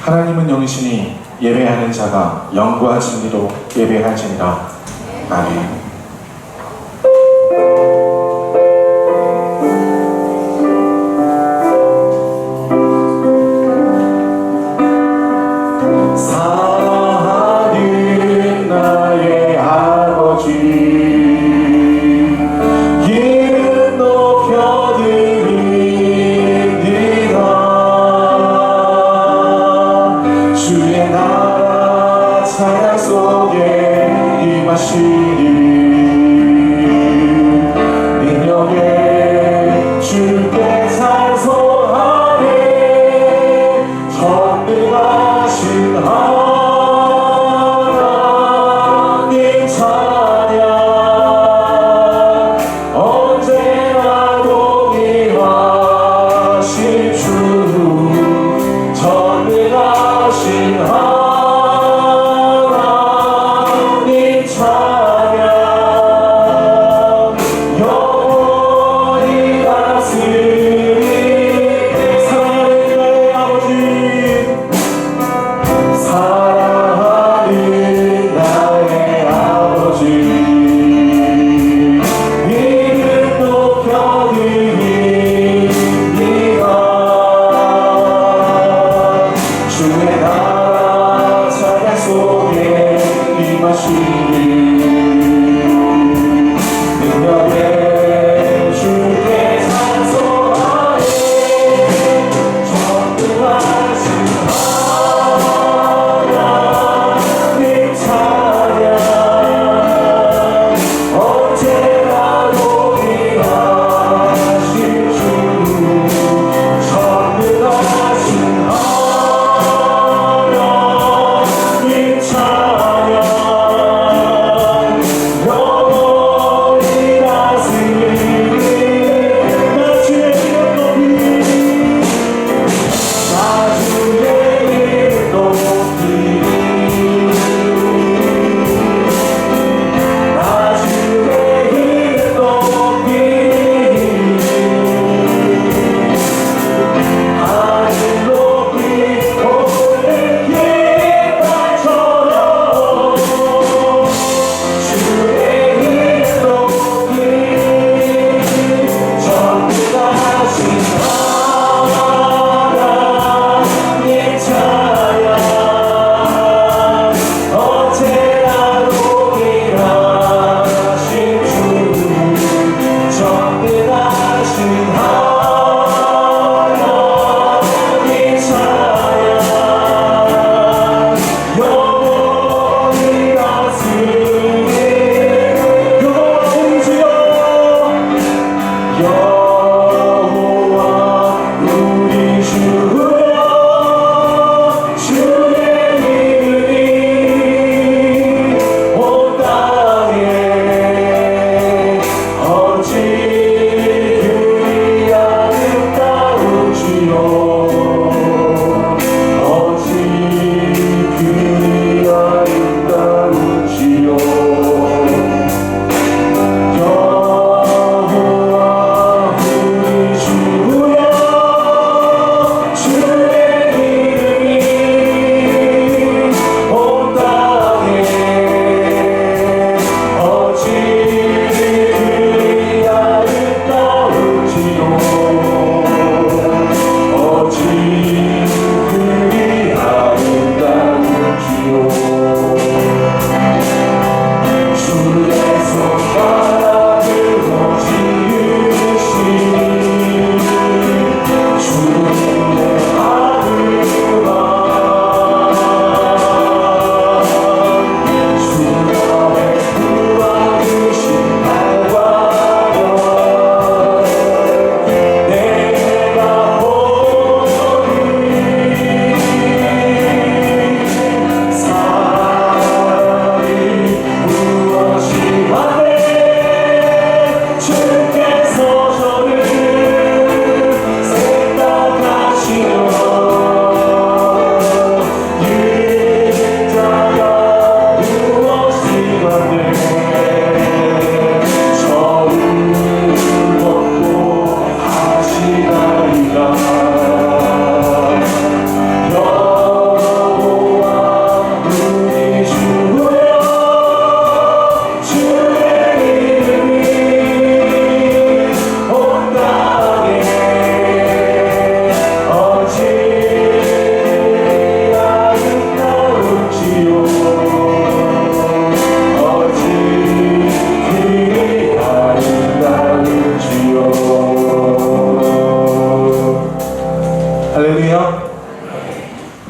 하나님은 영이시니 예배하는 자가 영과 진리로 예배할지니라. 아멘. 사랑하는 나의 아버지, 이름 높여드립니다. 주의 나라 찬양 속에 임하시니 능력에 주께 찬송하네. 전능하신 하나님 찬양 언제나 동일하신 주. 전능하신 하나님 찬양 영원히 다스리네. 사랑하는 나의 아버지, 사랑하는 나의 아버지, 이름 높여드립니다. 주의 나라 찬양 속에 임하시니 능력에 주께 찬송하네. 전능하신 하나님 찬양 언제나 동일하신 주. 전능하신 하나님 찬양 영원히 다스리네.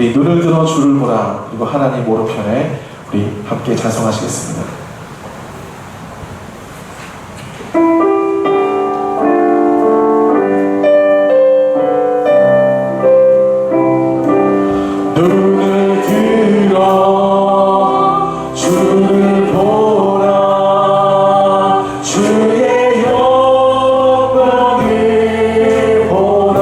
우리 눈을 들어 주를 보라 그리고 하나님 오른편에 우리 함께 찬송하시겠습니다. 눈을 들어 주를 보라 주의 영광을 보라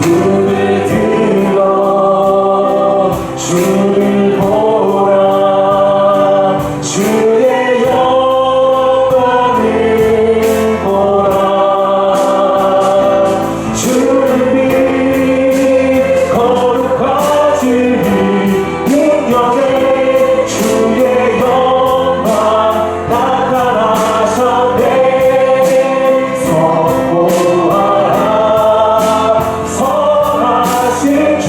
눈을 들어 주를 보라 주의 영광을 보라 주를 주의 영광 나타나셨네 선포하라 선하신 주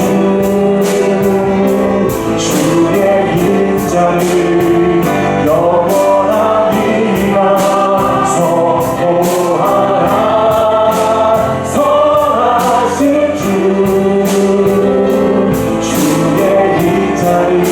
주의 인자를 영원하리라 선포하라 선하신 주 주의 인자를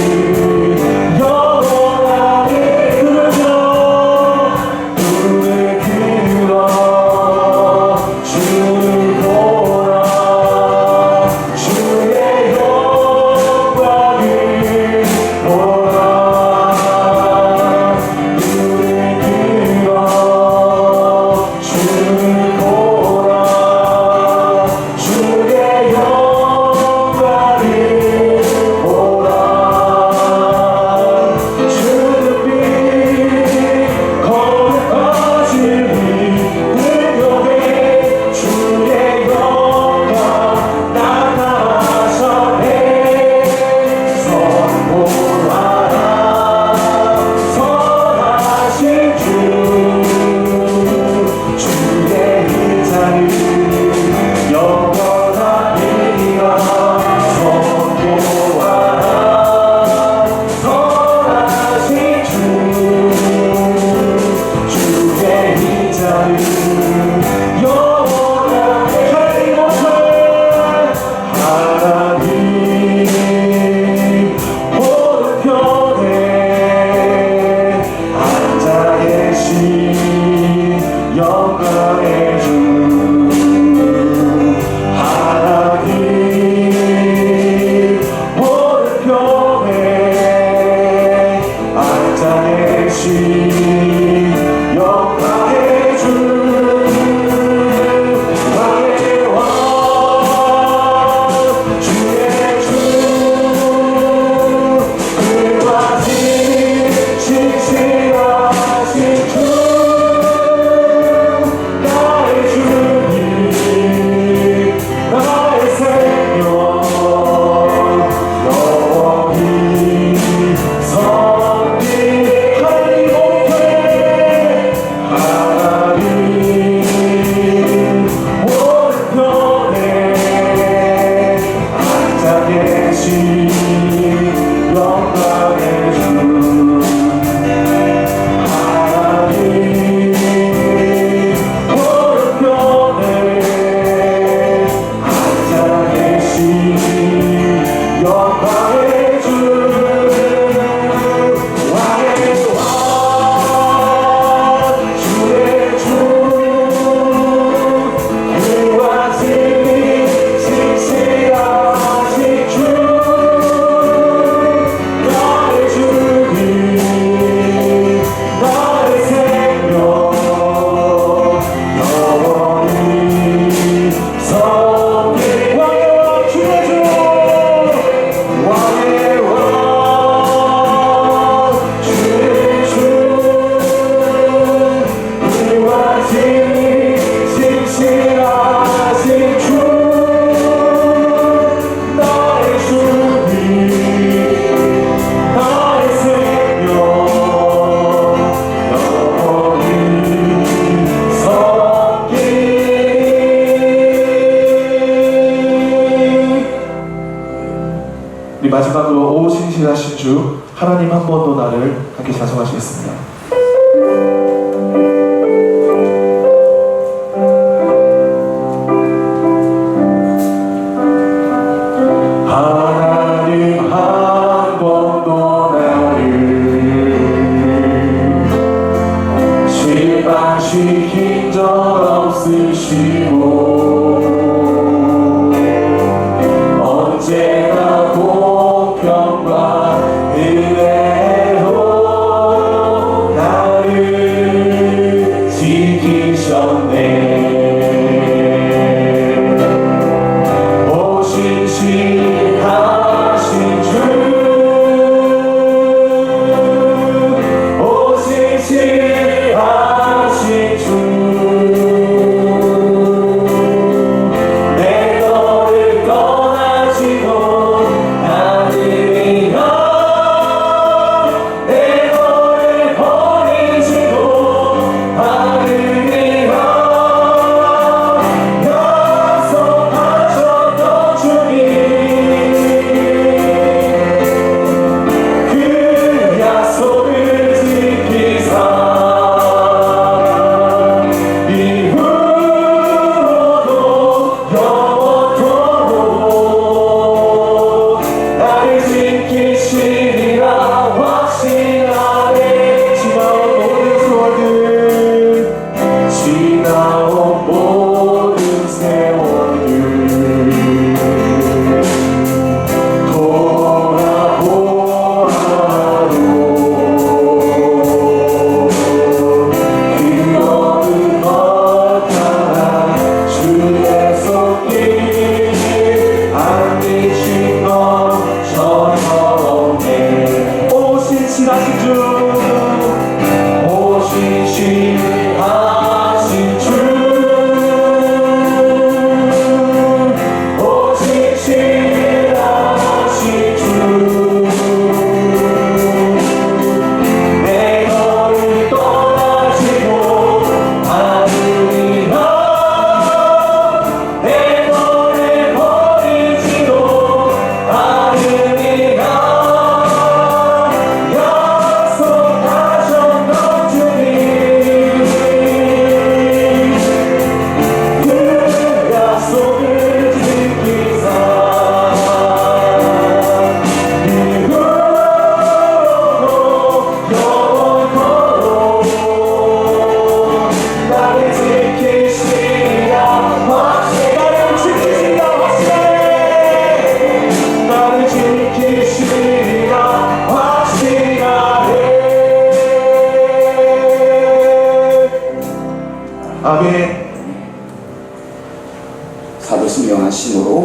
마지막으로 오 신실하신 주 하나님 한 번도 나를 함께 찬송하시겠습니다.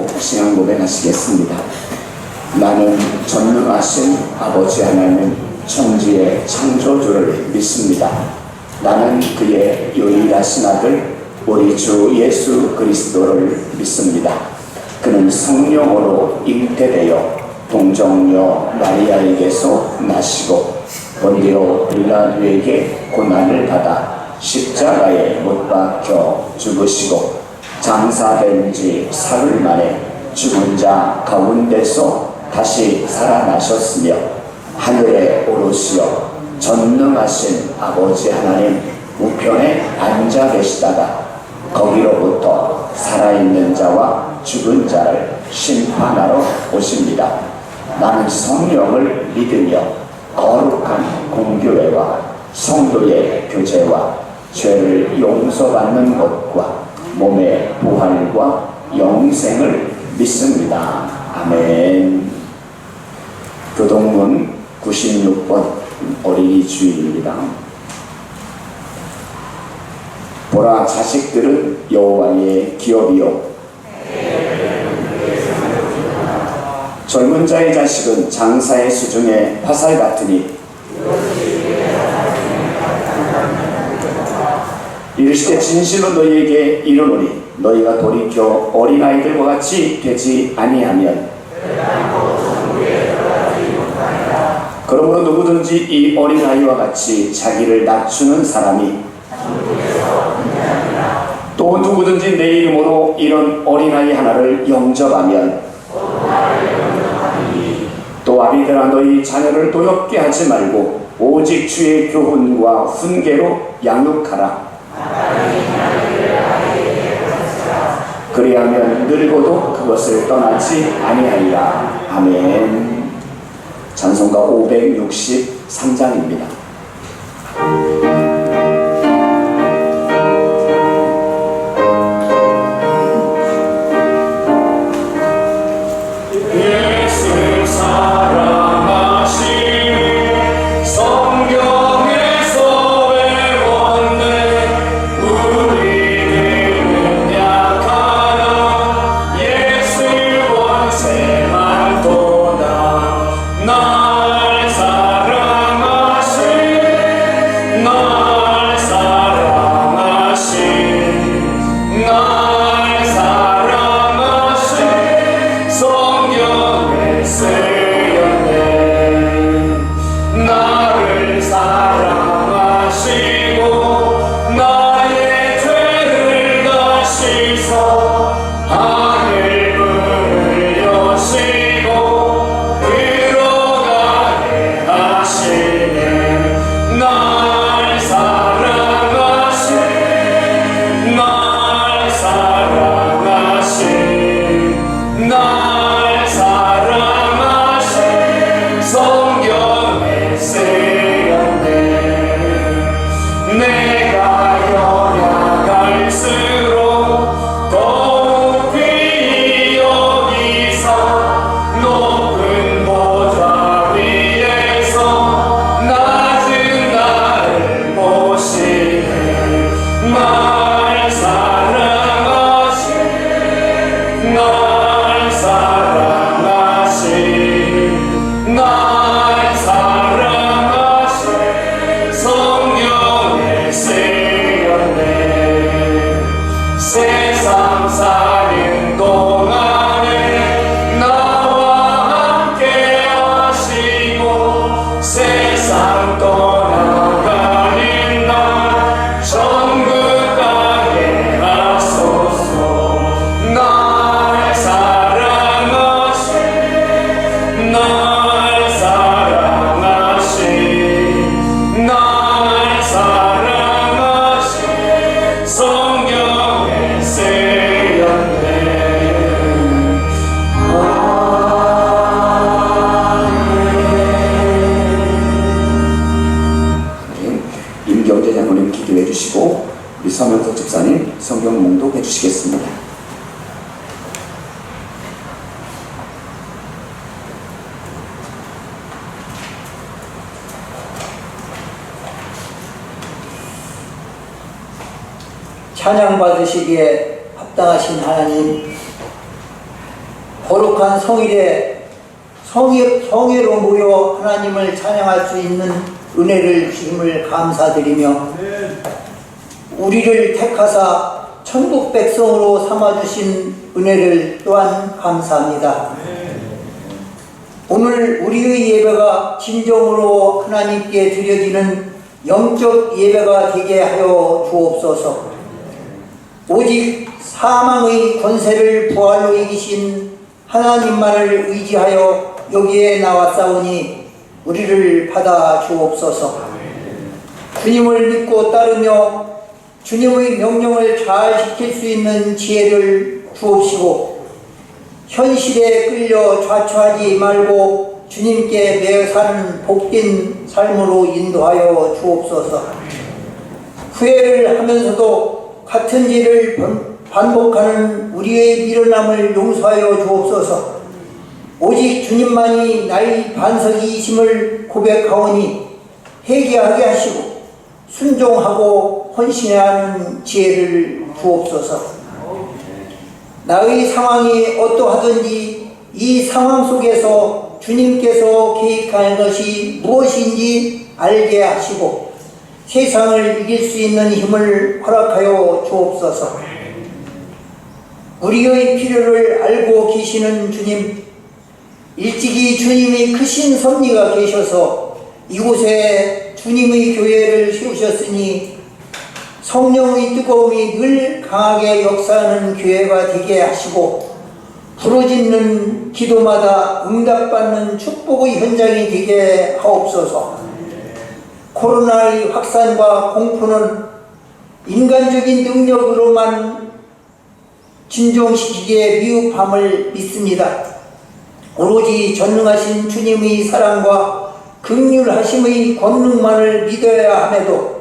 잡고 신앙 고백하시겠습니다. 나는 전능하신 아버지 하나님 천지의 창조주를 믿습니다. 나는 그의 유일하신 아들 우리 주 예수 그리스도를 믿습니다. 그는 성령으로 잉태되어 동정녀 마리아에게서 나시고 본디오 빌라도에게 고난을 받아 십자가에 못 박혀 죽으시고 장사된 지 사흘 만에 죽은 자 가운데서 다시 살아나셨으며 하늘에 오르시어 전능하신 아버지 하나님 우편에 앉아 계시다가 거기로부터 살아있는 자와 죽은 자를 심판하러 오십니다. 나는 성령을 믿으며 거룩한 공교회와 성도의 교제와 죄를 용서받는 것과 몸의 부활과 영생을 믿습니다. 아멘. 교동문 96번 어린이 주일입니다. 보라, 자식들은 여호와의 기업이요 젊은 자의 자식은 장사의 수중에 화살 같으니 이르시되 진실로 너희에게 이르노니 너희가 돌이켜 어린아이들과 같이 되지 아니하면 그러므로 누구든지 이 어린아이와 같이 자기를 낮추는 사람이 또 누구든지 내 이름으로 이런 어린아이 하나를 영접하면 또 아비들아 너희 자녀를 도엽게 하지 말고 오직 주의 교훈과 훈계로 양육하라. 그리하면 늙어도 그것을 떠나지 아니하리라. 아멘. 찬송가 563장입니다. 서명석 집사님 성경 몽독해 주시겠습니다. 찬양 받으시기에 합당하신 하나님, 거룩한 성회로 모여 하나님을 찬양할 수 있는 은혜를 주심을 감사드리며 우리를 택하사 천국 백성으로 삼아주신 은혜를 또한 감사합니다. 오늘 우리의 예배가 진정으로 하나님께 드려지는 영적 예배가 되게 하여 주옵소서. 오직 사망의 권세를 부활로 이기신 하나님만을 의지하여 여기에 나왔사오니 우리를 받아 주옵소서. 주님을 믿고 따르며 주님의 명령을 잘 지킬 수 있는 지혜를 주옵시고 현실에 끌려 좌초하지 말고 주님께 매어 사는 복된 삶으로 인도하여 주옵소서. 후회를 하면서도 같은 죄를 반복하는 우리의 미련함을 용서하여 주옵소서. 오직 주님만이 나의 반석이심을 고백하오니 회개하게 하시고 순종하고 헌신해야 하는 지혜를 주옵소서. 나의 상황이 어떠하든지 이 상황 속에서 주님께서 계획하는 것이 무엇인지 알게 하시고 세상을 이길 수 있는 힘을 허락하여 주옵소서. 우리의 필요를 알고 계시는 주님, 일찍이 주님의 크신 섭리가 계셔서 이곳에 주님의 교회를 세우셨으니 성령의 뜨거움이 늘 강하게 역사하는 교회가 되게 하시고 부르짖는 기도마다 응답받는 축복의 현장이 되게 하옵소서. 코로나의 확산과 공포는 인간적인 능력으로만 진정시키기에 미흡함을 믿습니다. 오로지 전능하신 주님의 사랑과 긍휼하심의 권능만을 믿어야 함에도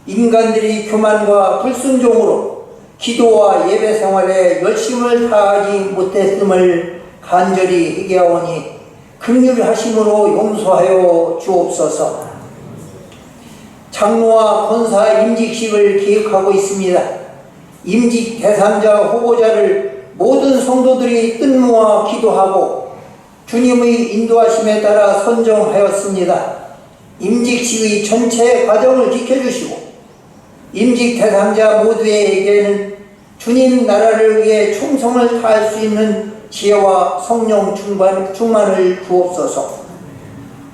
인간들이 교만과 불순종으로 기도와 예배 생활에 열심을 다하지 못했음을 간절히 회개하오니 긍휼하심으로 용서하여 주옵소서. 장로와 권사 임직식을 기획하고 있습니다. 임직 대상자 후보자를 모든 성도들이 뜻모아 기도하고 주님의 인도하심에 따라 선정하였습니다. 임직식의 전체 과정을 지켜주시고 임직 대상자 모두에게는 주님 나라를 위해 충성을 다할 수 있는 지혜와 성령 충만을 주옵소서.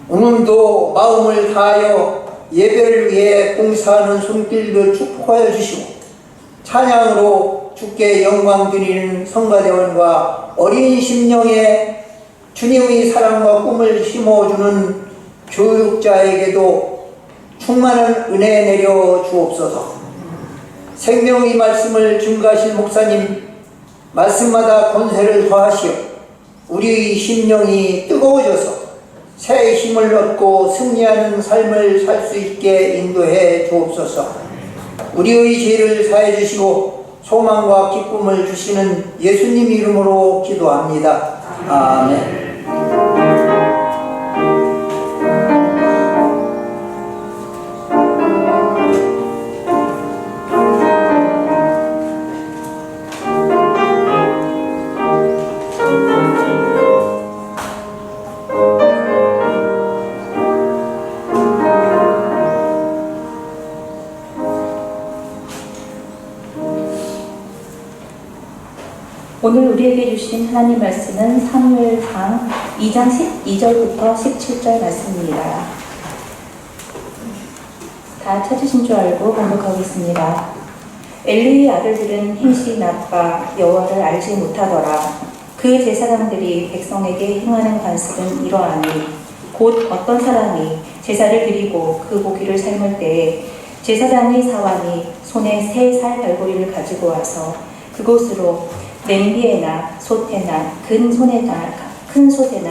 오늘도 마음을 다하여 예배를 위해 봉사하는 손길들 축복하여 주시고 찬양으로 주께 영광 드리는 성가대원과 어린 심령에 주님의 사랑과 꿈을 심어주는 교육자에게도 충만한 은혜 내려 주옵소서. 생명의 말씀을 증거하실 목사님, 말씀마다 권세를 더하시어 우리의 심령이 뜨거워져서 새 힘을 얻고 승리하는 삶을 살 수 있게 인도해 주옵소서. 우리의 죄를 사해 주시고 소망과 기쁨을 주시는 예수님 이름으로 기도합니다. 아멘. 오늘 우리에게 주신 하나님 말씀은 사무엘상 2장 12절부터 17절 말씀입니다. 다 찾으신 줄 알고 봉독하겠습니다. 엘리의 아들들은 행실이 나빠 여호와를 알지 못하더라. 그 제사장들이 백성에게 행하는 관습은 이러하니 곧 어떤 사람이 제사를 드리고 그 고기를 삶을 때에 제사장의 사환이 손에 세 살 발고리를 가지고 와서 그곳으로 냄비에나 솥에나 큰 솥에나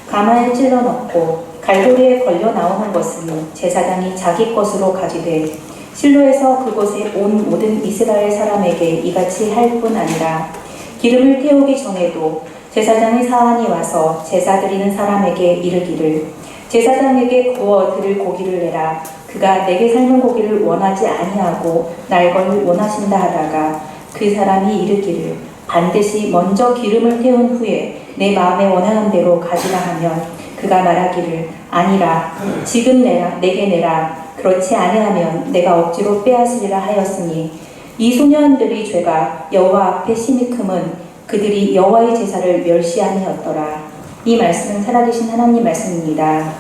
가마에 찔러 넣고 갈고리에 걸려 나오는 것은 제사장이 자기 것으로 가지되 실로에서 그곳에 온 모든 이스라엘 사람에게 이같이 할 뿐 아니라 기름을 태우기 전에도 제사장의 사환이 와서 제사 드리는 사람에게 이르기를 제사장에게 구워 드릴 고기를 내라. 그가 내게 삶은 고기를 원하지 아니하고 날 걸 원하신다 하다가 그 사람이 이르기를 반드시 먼저 기름을 태운 후에 내 마음에 원하는 대로 가지라 하면 그가 말하기를 아니라 지금 내게 내라 그렇지 아니하면 내가 억지로 빼앗으리라 하였으니 이 소년들의 죄가 여호와 앞에 심히 크면 그들이 여호와의 제사를 멸시함이었더라. 이 말씀은 살아계신 하나님 말씀입니다.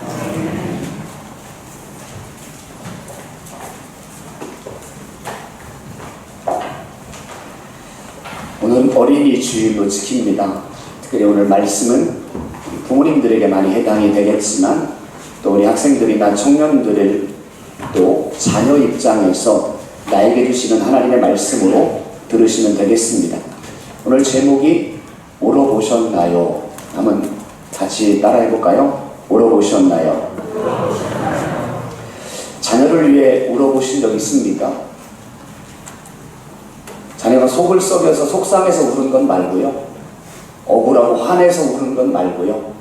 오늘 어린이 주일로 지킵니다. 특별히 오늘 말씀은 부모님들에게 많이 해당이 되겠지만 또 우리 학생들이나 청년들을 또 자녀 입장에서 나에게 주시는 하나님의 말씀으로 들으시면 되겠습니다. 오늘 제목이 울어보셨나요? 한번 같이 따라해볼까요? 울어보셨나요? 자녀를 위해 울어보신 적 있습니까? 자녀가 속을 썩여서 속상해서 우는 건 말고요. 억울하고 화내서 우는 건 말고요.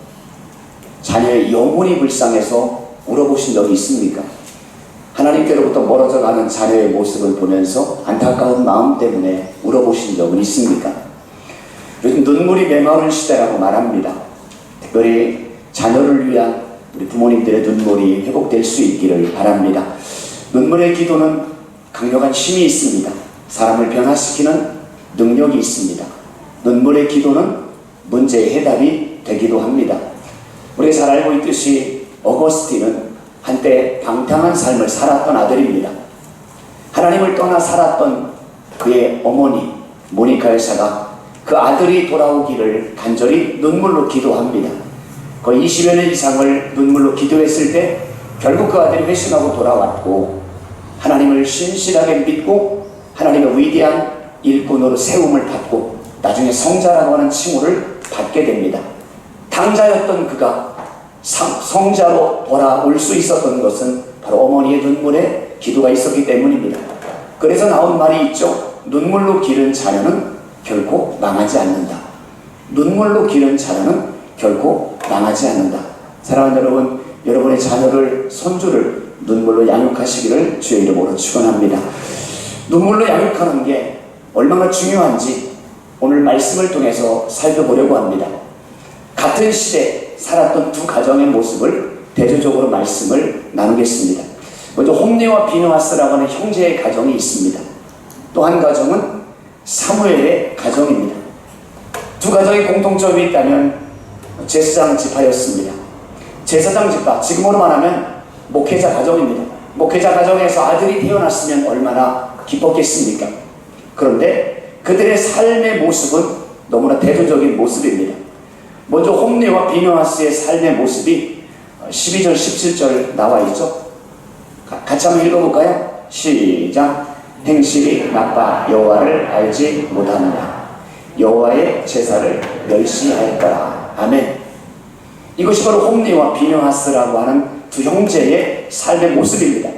자녀의 영혼이 불쌍해서 울어보신 적이 있습니까? 하나님께로부터 멀어져 가는 자녀의 모습을 보면서 안타까운 마음 때문에 울어보신 적은 있습니까? 요즘 눈물이 메마른 시대라고 말합니다. 특별히 자녀를 위한 우리 부모님들의 눈물이 회복될 수 있기를 바랍니다. 눈물의 기도는 강력한 힘이 있습니다. 사람을 변화시키는 능력이 있습니다. 눈물의 기도는 문제의 해답이 되기도 합니다. 우리가 잘 알고 있듯이 어거스틴은 한때 방탕한 삶을 살았던 아들입니다. 하나님을 떠나 살았던 그의 어머니 모니카 여사가 그 아들이 돌아오기를 간절히 눈물로 기도합니다. 거의 20여 년 이상을 눈물로 기도했을 때 결국 그 아들이 회심하고 돌아왔고 하나님을 신실하게 믿고 하나님의 위대한 일꾼으로 세움을 받고 나중에 성자라고 하는 칭호를 받게 됩니다. 당자였던 그가 성자로 돌아올 수 있었던 것은 바로 어머니의 눈물에 기도가 있었기 때문입니다. 그래서 나온 말이 있죠. 눈물로 기른 자녀는 결코 망하지 않는다. 눈물로 기른 자녀는 결코 망하지 않는다. 사랑하는 여러분, 여러분의 자녀를, 손주를 눈물로 양육하시기를 주의 이름으로 축원합니다. 눈물로 양육하는 게 얼마나 중요한지 오늘 말씀을 통해서 살펴보려고 합니다. 같은 시대 살았던 두 가정의 모습을 대조적으로 말씀을 나누겠습니다. 먼저 홈리와 비느하스라고 하는 형제의 가정이 있습니다. 또 한 가정은 사무엘의 가정입니다. 두 가정의 공통점이 있다면 제사장 지파였습니다. 제사장 지파, 지금으로 말하면 목회자 가정입니다. 목회자 가정에서 아들이 태어났으면 얼마나 기뻤겠습니까? 그런데 그들의 삶의 모습은 너무나 대조적인 모습입니다. 먼저 홈리와 비느하스의 삶의 모습이 12절 17절 나와 있죠. 같이 한번 읽어볼까요? 시작. 행실이 나빠 여호와를 알지 못하느냐 여호와의 제사를 멸시하였더라. 아멘. 이것이 바로 홈리와 비느하스라고 하는 두 형제의 삶의 모습입니다.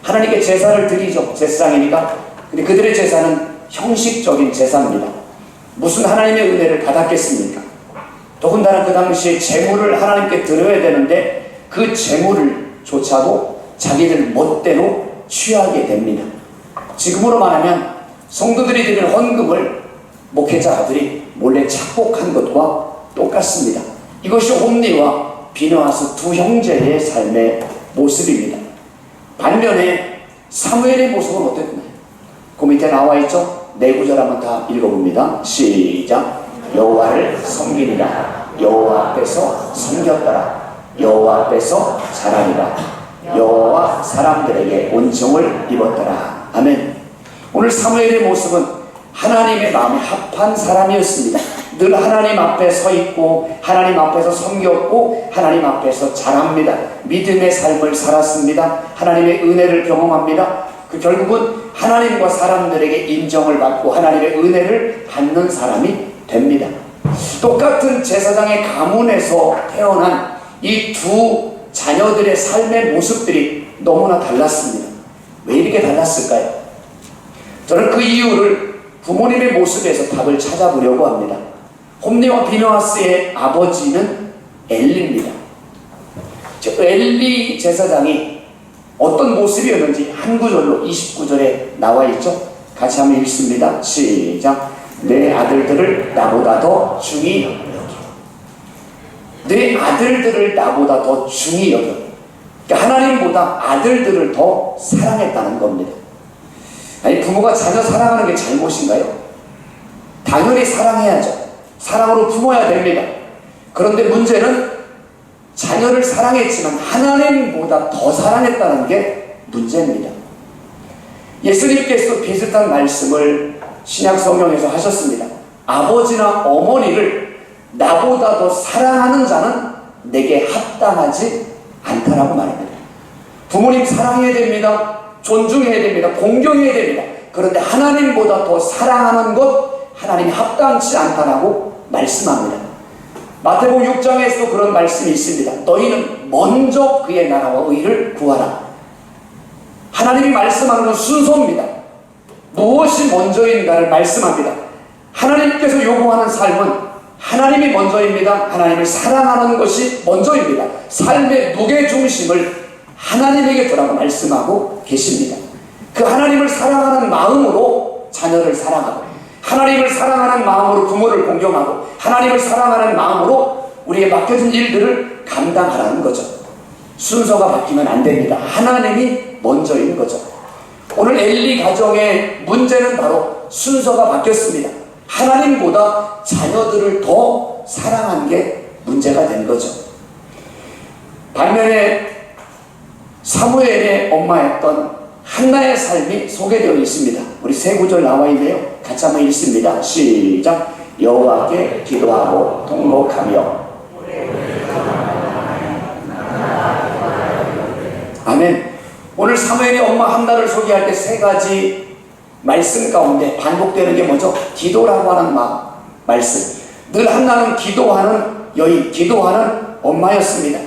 하나님께 제사를 드리죠. 제사장이니까. 근데 그들의 제사는 형식적인 제사입니다. 무슨 하나님의 은혜를 받았겠습니까? 더군다나 그 당시에 제물을 하나님께 드려야 되는데 그 제물을조차도 자기들 멋대로 취하게 됩니다. 지금으로 말하면 성도들이 드리는 헌금을 목회자 아들이 몰래 착복한 것과 똑같습니다. 이것이 홈리와 비느하스 두 형제의 삶의 모습입니다. 반면에 사무엘의 모습은 어땠나요? 그 밑에 나와 있죠? 네 구절 한번 다 읽어봅니다. 시작. 여호와를 섬기리라. 여호와 앞에서 섬겼더라. 여호와 앞에서 자라리라. 여호와 사람들에게 온종을 입었더라. 아멘. 오늘 사무엘의 모습은 하나님의 마음에 합한 사람이었습니다. 늘 하나님 앞에 서 있고 하나님 앞에서 섬겼고 하나님 앞에서 자랍니다. 믿음의 삶을 살았습니다. 하나님의 은혜를 경험합니다. 그 결국은 하나님과 사람들에게 인정을 받고 하나님의 은혜를 받는 사람이 됩니다. 똑같은 제사장의 가문에서 태어난 이 두 자녀들의 삶의 모습들이 너무나 달랐습니다. 왜 이렇게 달랐을까요? 저는 그 이유를 부모님의 모습에서 답을 찾아보려고 합니다. 홈리와 비느하스의 아버지는 엘리입니다. 엘리 제사장이 어떤 모습이었는지 한 구절로 29절에 나와 있죠. 같이 한번 읽습니다. 시작. 내 아들들을 나보다 더 중히 여겨. 내 아들들을 나보다 더 중히 여겨. 그러니까 하나님보다 아들들을 더 사랑했다는 겁니다. 아니, 부모가 자녀 사랑하는 게 잘못인가요? 당연히 사랑해야죠. 사랑으로 품어야 됩니다. 그런데 문제는 자녀를 사랑했지만 하나님보다 더 사랑했다는 게 문제입니다. 예수님께서 비슷한 말씀을 신약 성경에서 하셨습니다. 아버지나 어머니를 나보다 더 사랑하는 자는 내게 합당하지 않다라고 말합니다. 부모님 사랑해야 됩니다. 존중해야 됩니다. 공경해야 됩니다. 그런데 하나님보다 더 사랑하는 것 하나님이 합당치 않다라고 말씀합니다. 마태복음 6장에서도 그런 말씀이 있습니다. 너희는 먼저 그의 나라와 의를 구하라. 하나님이 말씀하는 건 순서입니다. 무엇이 먼저인가를 말씀합니다. 하나님께서 요구하는 삶은 하나님이 먼저입니다. 하나님을 사랑하는 것이 먼저입니다. 삶의 무게중심을 하나님에게 두라고 말씀하고 계십니다. 그 하나님을 사랑하는 마음으로 자녀를 사랑하고, 하나님을 사랑하는 마음으로 부모를 공경하고, 하나님을 사랑하는 마음으로 우리에게 맡겨진 일들을 감당하라는 거죠. 순서가 바뀌면 안 됩니다. 하나님이 먼저인 거죠. 오늘 엘리 가정의 문제는 바로 순서가 바뀌었습니다. 하나님보다 자녀들을 더 사랑한 게 문제가 된 거죠. 반면에 사무엘의 엄마였던 한나의 삶이 소개되어 있습니다. 우리 세 구절 나와 있네요. 같이 한번 읽습니다. 시작. 여호와께 기도하고 통곡하며. 아멘. 오늘 사무엘의 엄마 한나를 소개할 때 세 가지 말씀 가운데 반복되는 게 뭐죠? 기도라고 하는 말씀. 늘 한나는 기도하는 여인, 기도하는 엄마였습니다.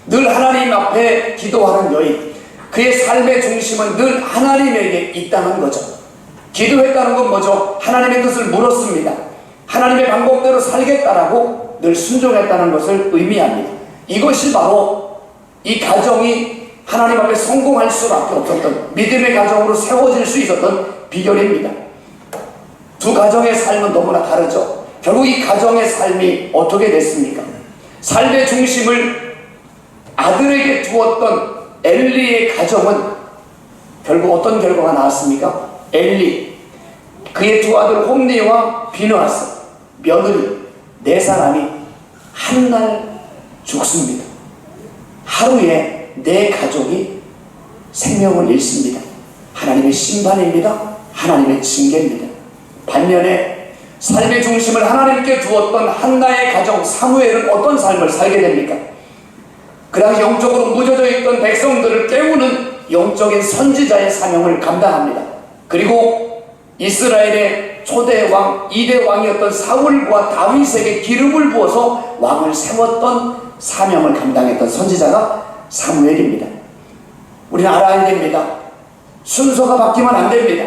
늘 하나님 앞에 기도하는 여인. 그의 삶의 중심은 늘 하나님에게 있다는 거죠. 기도했다는 건 뭐죠? 하나님의 뜻을 물었습니다. 하나님의 방법대로 살겠다라고 늘 순종했다는 것을 의미합니다. 이것이 바로 이 가정이 하나님 앞에 성공할 수밖에 없었던, 믿음의 가정으로 세워질 수 있었던 비결입니다. 두 가정의 삶은 너무나 다르죠. 결국 이 가정의 삶이 어떻게 됐습니까? 삶의 중심을 아들에게 두었던 엘리의 가정은 결국 어떤 결과가 나왔습니까? 엘리, 그의 두 아들 홈니와 비느하스, 며느리 네 사람이 한 날 죽습니다. 하루에 네 가족이 생명을 잃습니다. 하나님의 심판입니다. 하나님의 징계입니다. 반면에 삶의 중심을 하나님께 두었던 한나의 가정 사무엘은 어떤 삶을 살게 됩니까? 그 당시 영적으로 무뎌져 있던 백성들을 깨우는 영적인 선지자의 사명을 감당합니다. 그리고 이스라엘의 초대 왕, 2대 왕이었던 사울과 다윗에게 기름을 부어서 왕을 세웠던 사명을 감당했던 선지자가 사무엘입니다. 우리는 알아야 됩니다. 순서가 바뀌면 안 됩니다.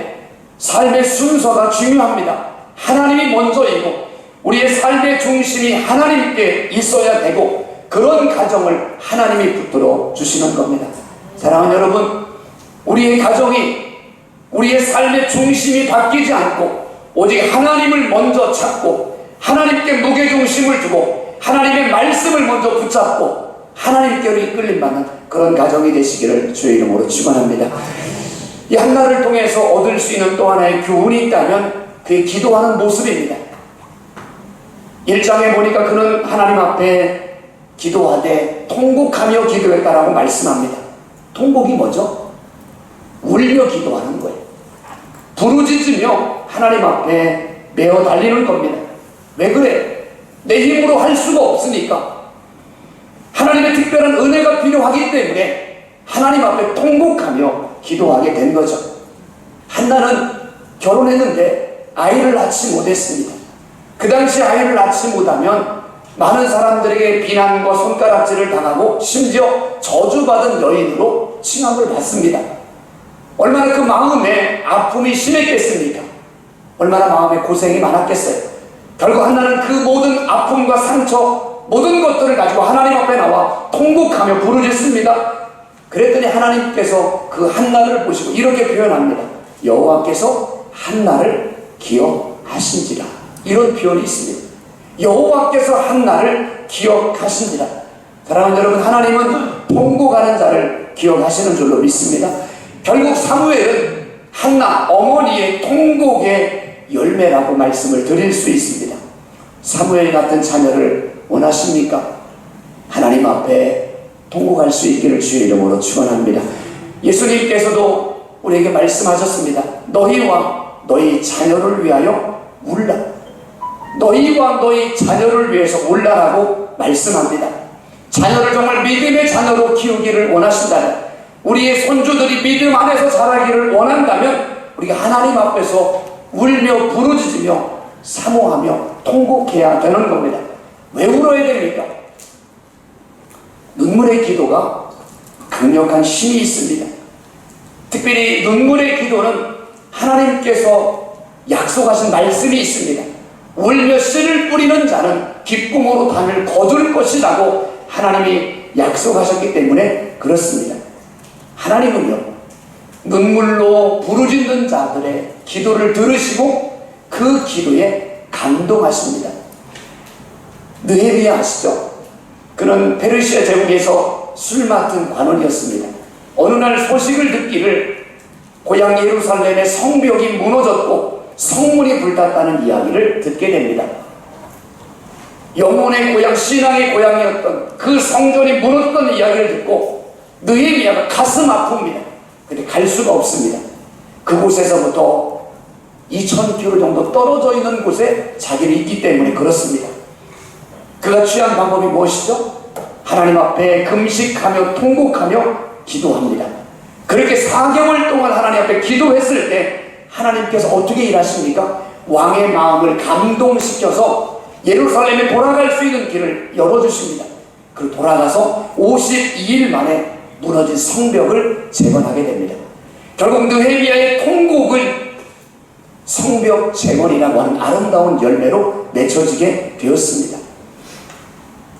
삶의 순서가 중요합니다. 하나님이 먼저이고 우리의 삶의 중심이 하나님께 있어야 되고, 그런 가정을 하나님이 붙들어 주시는 겁니다. 사랑하는 여러분, 우리의 가정이, 우리의 삶의 중심이 바뀌지 않고 오직 하나님을 먼저 찾고 하나님께 무게중심을 두고 하나님의 말씀을 먼저 붙잡고 하나님께로 이끌림받는 그런 가정이 되시기를 주의 이름으로 축원합니다. 이 한나를 통해서 얻을 수 있는 또 하나의 교훈이 있다면 그의 기도하는 모습입니다. 1장에 보니까 그는 하나님 앞에 기도하되 통곡하며 기도했다라고 말씀합니다. 통곡이 뭐죠? 울며 기도하는 거예요. 부르짖으며 하나님 앞에 메어 달리는 겁니다. 왜 그래? 내 힘으로 할 수가 없으니까. 하나님의 특별한 은혜가 필요하기 때문에 하나님 앞에 통곡하며 기도하게 된 거죠. 한나는 결혼했는데 아이를 낳지 못했습니다. 그 당시 아이를 낳지 못하면 많은 사람들에게 비난과 손가락질을 당하고 심지어 저주받은 여인으로 칭함을 받습니다. 얼마나 그 마음에 아픔이 심했겠습니까? 얼마나 마음에 고생이 많았겠어요. 결국 한나는 그 모든 아픔과 상처, 모든 것들을 가지고 하나님 앞에 나와 통곡하며 부르짖습니다. 그랬더니 하나님께서 그 한나를 보시고 이렇게 표현합니다. 여호와께서 한나를 기어 기억하신지라. 이런 표현이 있습니다. 여호와께서 한나를 기억하신지라. 사랑하는 여러분, 하나님은 통곡하는 자를 기억하시는 줄로 믿습니다. 결국 사무엘은 한나 어머니의 통곡의 열매라고 말씀을 드릴 수 있습니다. 사무엘 같은 자녀를 원하십니까? 하나님 앞에 통곡할 수 있기를 주의 이름으로 축원합니다. 예수님께서도 우리에게 말씀하셨습니다. 너희와 너희 자녀를 위하여 울라. 너희와 너희 자녀를 위해서 울라라고 말씀합니다. 자녀를 정말 믿음의 자녀로 키우기를 원하신다면, 우리의 손주들이 믿음 안에서 자라기를 원한다면 우리가 하나님 앞에서 울며 부르짖으며 사모하며 통곡해야 되는 겁니다. 왜 울어야 됩니까? 눈물의 기도가 강력한 힘이 있습니다. 특별히 눈물의 기도는 하나님께서 약속하신 말씀이 있습니다. 울며 씨를 뿌리는 자는 기쁨으로 담을 거둘 것이라고 하나님이 약속하셨기 때문에 그렇습니다. 하나님은요, 눈물로 부르짖는 자들의 기도를 들으시고 그 기도에 감동하십니다. 느헤미야 아시죠? 그는 페르시아 제국에서 술 맡은 관원이었습니다. 어느 날 소식을 듣기를 고향 예루살렘의 성벽이 무너졌고 성문이 불탔다는 이야기를 듣게 됩니다. 영혼의 고향, 신앙의 고향이었던 그 성전이 무너졌던 이야기를 듣고 느헤미야가 가슴 아픕니다. 근데 갈 수가 없습니다. 그곳에서부터 2000km 정도 떨어져 있는 곳에 자기는 있기 때문에 그렇습니다. 그가 취한 방법이 무엇이죠? 하나님 앞에 금식하며 통곡하며 기도합니다. 그렇게 4개월 동안 하나님 앞에 기도했을 때 하나님께서 어떻게 일하십니까? 왕의 마음을 감동시켜서 예루살렘에 돌아갈 수 있는 길을 열어주십니다. 그리고 돌아가서 52일 만에 무너진 성벽을 재건하게 됩니다. 결국 느헤미야의 통곡은 성벽 재건이라고 하는 아름다운 열매로 맺혀지게 되었습니다.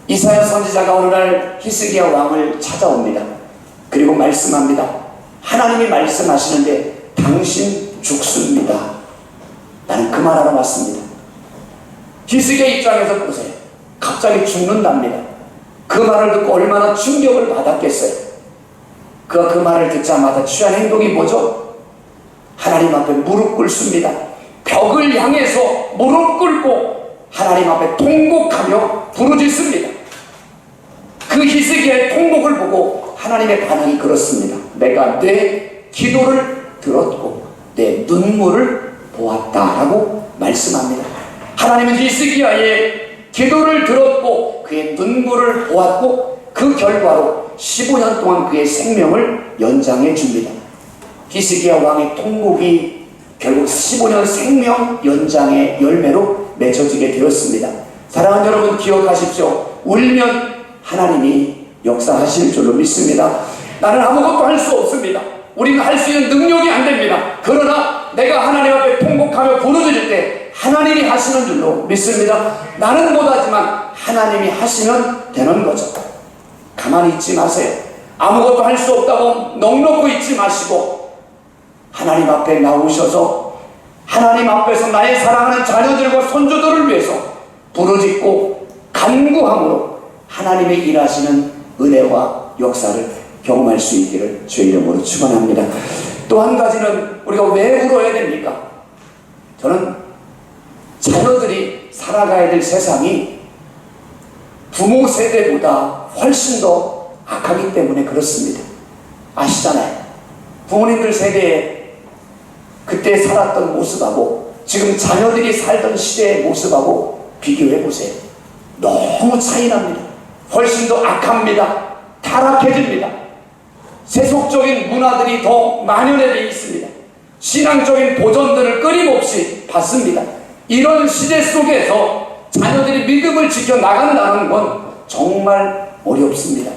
이사야 선지자가 어느 날 히스기야 왕을 찾아옵니다. 그리고 말씀합니다. 하나님이 말씀하시는데 당신 죽습니다. 나는 그 말하러 왔습니다. 히스기야 입장에서 보세요. 갑자기 죽는답니다. 그 말을 듣고 얼마나 충격을 받았겠어요. 그가 그 말을 듣자마자 취한 행동이 뭐죠? 하나님 앞에 무릎 꿇습니다. 벽을 향해서 무릎 꿇고 하나님 앞에 통곡하며 부르짖습니다. 그 히스기야의 통곡을 보고 하나님의 반응이 그렇습니다. 내가 내 기도를 들었고 내 눈물을 보았다라고 말씀합니다. 하나님은 히스기야의 기도를 들었고 그의 눈물을 보았고 그 결과로 15년 동안 그의 생명을 연장해 줍니다. 히스기야 왕의 통곡이 결국 15년 생명 연장의 열매로 맺혀지게 되었습니다. 사랑하는 여러분, 기억하십시오. 울면 하나님이 역사하실 줄로 믿습니다. 나는 아무것도 할 수 없습니다. 우리는 할 수 있는 능력이 안 됩니다. 그러나 내가 하나님 앞에 통곡하며 부르짖을 때 하나님이 하시는 줄로 믿습니다. 나는 못하지만 하나님이 하시면 되는 거죠. 가만히 있지 마세요. 아무것도 할 수 없다고 넋놓고 있지 마시고 하나님 앞에 나오셔서 하나님 앞에서 나의 사랑하는 자녀들과 손주들을 위해서 부르짖고 간구함으로 하나님의 일하시는 은혜와 역사를 경험할 수 있기를 주의 이름으로 축원합니다. 또 한 가지는 우리가 왜 울어야 됩니까? 저는 자녀들이 살아가야 될 세상이 부모 세대보다 훨씬 더 악하기 때문에 그렇습니다. 아시잖아요. 부모님들 세대에 그때 살았던 모습하고 지금 자녀들이 살던 시대의 모습하고 비교해 보세요. 너무 차이 납니다. 훨씬 더 악합니다. 타락해집니다. 세속적인 문화들이 더 만연해 있습니다. 신앙적인 도전들을 끊임없이 받습니다. 이런 시대 속에서 자녀들이 믿음을 지켜나간다는 건 정말 어렵습니다.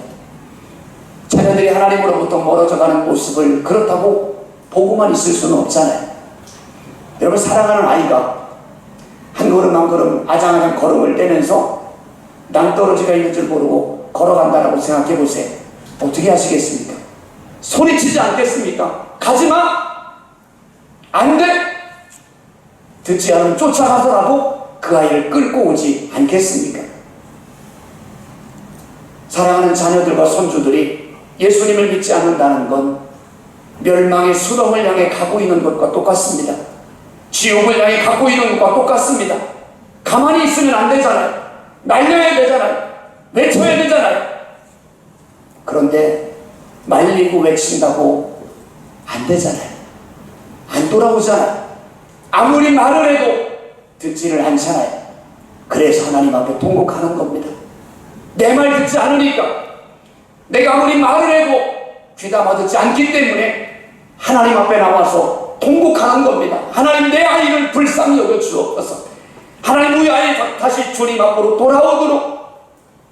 자녀들이 하나님으로부터 멀어져가는 모습을 그렇다고 보고만 있을 수는 없잖아요. 여러분, 사랑하는 아이가 한 걸음 한 걸음 아장아장 걸음을 떼면서 낭떠러지가 있는 줄 모르고 걸어간다라고 생각해 보세요. 어떻게 하시겠습니까? 소리치지 않겠습니까? 가지마! 안 돼! 듣지 않으면 쫓아가서라도 그 아이를 끌고 오지 않겠습니까? 사랑하는 자녀들과 손주들이 예수님을 믿지 않는다는 건 멸망의 수렁을 향해 가고 있는 것과 똑같습니다. 지옥을 향해 가고 있는 것과 똑같습니다. 가만히 있으면 안 되잖아요. 말려야 되잖아요. 외쳐야 되잖아요. 그런데 말리고 외친다고 안 되잖아요. 안 돌아오잖아요. 아무리 말을 해도 듣지를 않잖아요. 그래서 하나님 앞에 통곡하는 겁니다. 내 말 듣지 않으니까, 내가 아무리 말을 해도 귀담아 듣지 않기 때문에 하나님 앞에 나와서 통곡하는 겁니다. 하나님, 내 아이를 불쌍히 여겨 주옵소서. 하나님, 우리 아이 다시 주님 앞으로 돌아오도록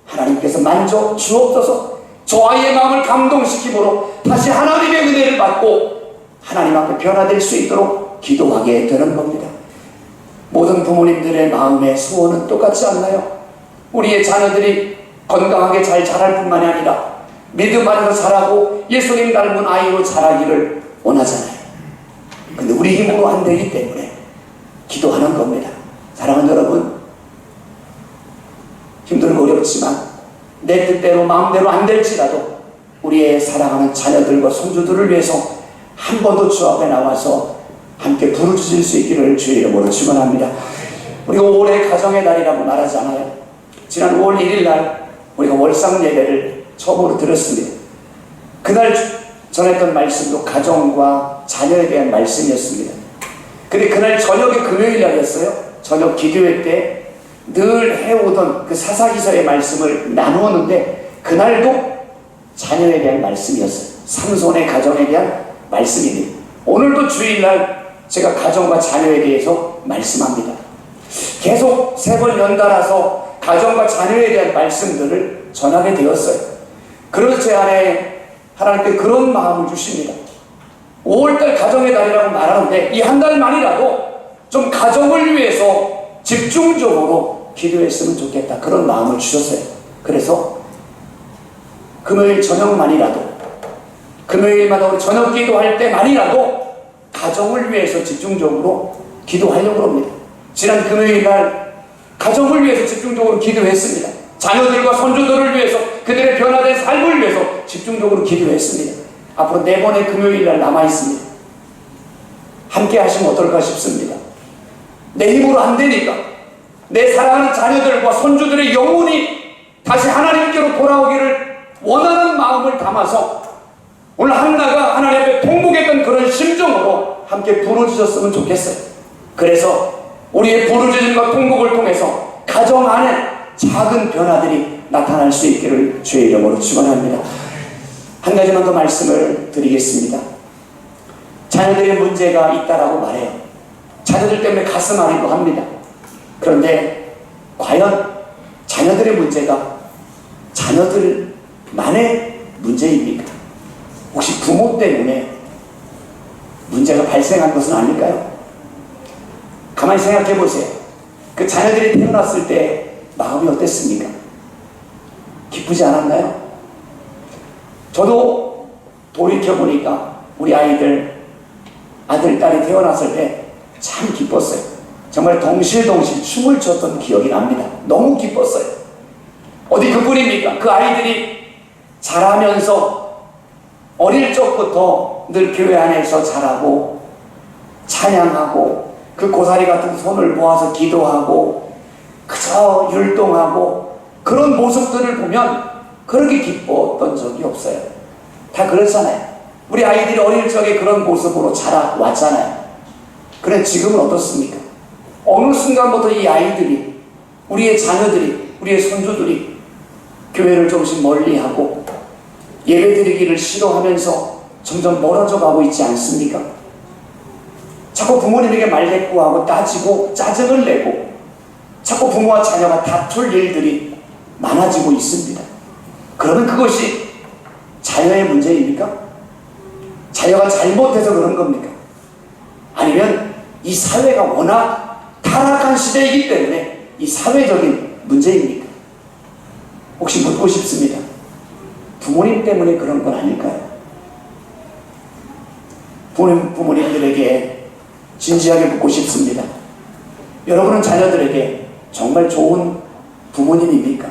하나님께서 만져 주옵소서. 저 아이의 마음을 감동시킴으로 다시 하나님의 은혜를 받고 하나님 앞에 변화될 수 있도록 기도하게 되는 겁니다. 모든 부모님들의 마음의 소원은 똑같지 않나요? 우리의 자녀들이 건강하게 잘 자랄 뿐만이 아니라 믿음 안에서 자라고 예수님 닮은 아이로 자라기를 원하잖아요. 근데 우리 힘으로 안 되기 때문에 기도하는 겁니다. 사랑하는 여러분, 힘들고 어렵지만 내 뜻대로 마음대로 안 될지라도 우리의 사랑하는 자녀들과 손주들을 위해서 한 번 더 주 앞에 나와서 함께 부르짖을 수 있기를 주의 이름으로 축원합니다. 우리가 올해 가정의 달이라고 말하잖아요. 지난 5월 1일 날 우리가 월상 예배를 처음으로 들었습니다. 그날 전했던 말씀도 가정과 자녀에 대한 말씀이었습니다. 근데 그날 저녁에 금요일 날이었어요. 저녁 기도회 때 늘 해오던 그 사사기서의 말씀을 나누었는데 그날도 자녀에 대한 말씀이었어요. 삼손의 가정에 대한 말씀입니다. 오늘도 주일날 제가 가정과 자녀에 대해서 말씀합니다. 계속 3번 연달아서 가정과 자녀에 대한 말씀들을 전하게 되었어요. 그래서 제 안에 하나님께 그런 마음을 주십니다. 5월달 가정의 달이라고 말하는데 이 한 달만이라도 좀 가정을 위해서 집중적으로 기도했으면 좋겠다, 그런 마음을 주셨어요. 그래서 금요일 저녁만이라도, 금요일마다 우리 저녁 기도할 때만이라도 가정을 위해서 집중적으로 기도하려고 합니다. 지난 금요일 날 가정을 위해서 집중적으로 기도했습니다. 자녀들과 손주들을 위해서, 그들의 변화된 삶을 위해서 집중적으로 기도했습니다. 앞으로 4번의 금요일 날 남아있습니다. 함께 하시면 어떨까 싶습니다. 내 힘으로 안 되니까 내 사랑하는 자녀들과 손주들의 영혼이 다시 하나님께로 돌아오기를 원하는 마음을 담아서 오늘 한나가 하나님 앞에 통곡했던 그런 심정으로 함께 부르짖었으면 좋겠어요. 그래서 우리의 부르짖음과 통곡을 통해서 가정 안에 작은 변화들이 나타날 수 있기를 주의 이름으로 축원합니다. 한 가지만 더 말씀을 드리겠습니다. 자녀들의 문제가 있다라고 말해요. 자녀들 때문에 가슴 아리고 합니다. 그런데 과연 자녀들의 문제가 자녀들만의 문제입니까? 혹시 부모 때문에 문제가 발생한 것은 아닐까요? 가만히 생각해 보세요. 그 자녀들이 태어났을 때 마음이 어땠습니까? 기쁘지 않았나요? 저도 돌이켜보니까 우리 아이들, 아들, 딸이 태어났을 때 참 기뻤어요. 정말 덩실덩실 춤을 췄던 기억이 납니다. 너무 기뻤어요. 어디 그뿐입니까? 그 아이들이 자라면서 어릴 적부터 늘 교회 안에서 자라고 찬양하고 그 고사리 같은 손을 모아서 기도하고 그저 율동하고 그런 모습들을 보면 그렇게 기뻤던 적이 없어요. 다 그렇잖아요. 우리 아이들이 어릴 적에 그런 모습으로 자라왔잖아요. 그런데 지금은 어떻습니까? 어느 순간부터 이 아이들이, 우리의 자녀들이, 우리의 손주들이 교회를 조금씩 멀리하고 예배드리기를 싫어하면서 점점 멀어져 가고 있지 않습니까? 자꾸 부모님에게 말대꾸하고 따지고 짜증을 내고 자꾸 부모와 자녀가 다툴 일들이 많아지고 있습니다. 그러면 그것이 자녀의 문제입니까? 자녀가 잘못해서 그런 겁니까? 아니면 이 사회가 워낙 타락한 시대이기 때문에 이 사회적인 문제입니까? 혹시 묻고 싶습니다. 부모님 때문에 그런 건 아닐까요? 부모님들에게 진지하게 묻고 싶습니다. 여러분은 자녀들에게 정말 좋은 부모님입니까?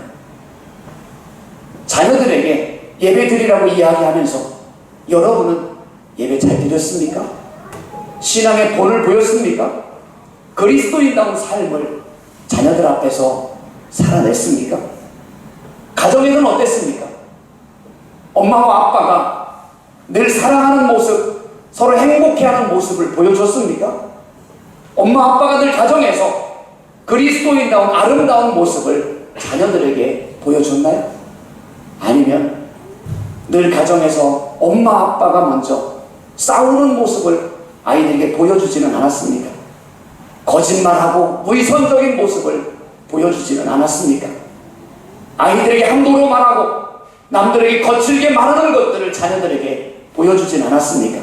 자녀들에게 예배 드리라고 이야기하면서 여러분은 예배 잘 드렸습니까? 신앙의 본을 보였습니까? 그리스도인다운 삶을 자녀들 앞에서 살아냈습니까? 가정에는 어땠습니까? 엄마와 아빠가 늘 사랑하는 모습, 서로 행복해하는 모습을 보여줬습니까? 엄마 아빠가 늘 가정에서 그리스도인다운 아름다운 모습을 자녀들에게 보여줬나요? 아니면 늘 가정에서 엄마 아빠가 먼저 싸우는 모습을 아이들에게 보여주지는 않았습니까? 거짓말하고 위선적인 모습을 보여주지는 않았습니까? 아이들에게 함부로 말하고 남들에게 거칠게 말하는 것들을 자녀들에게 보여주진 않았습니까?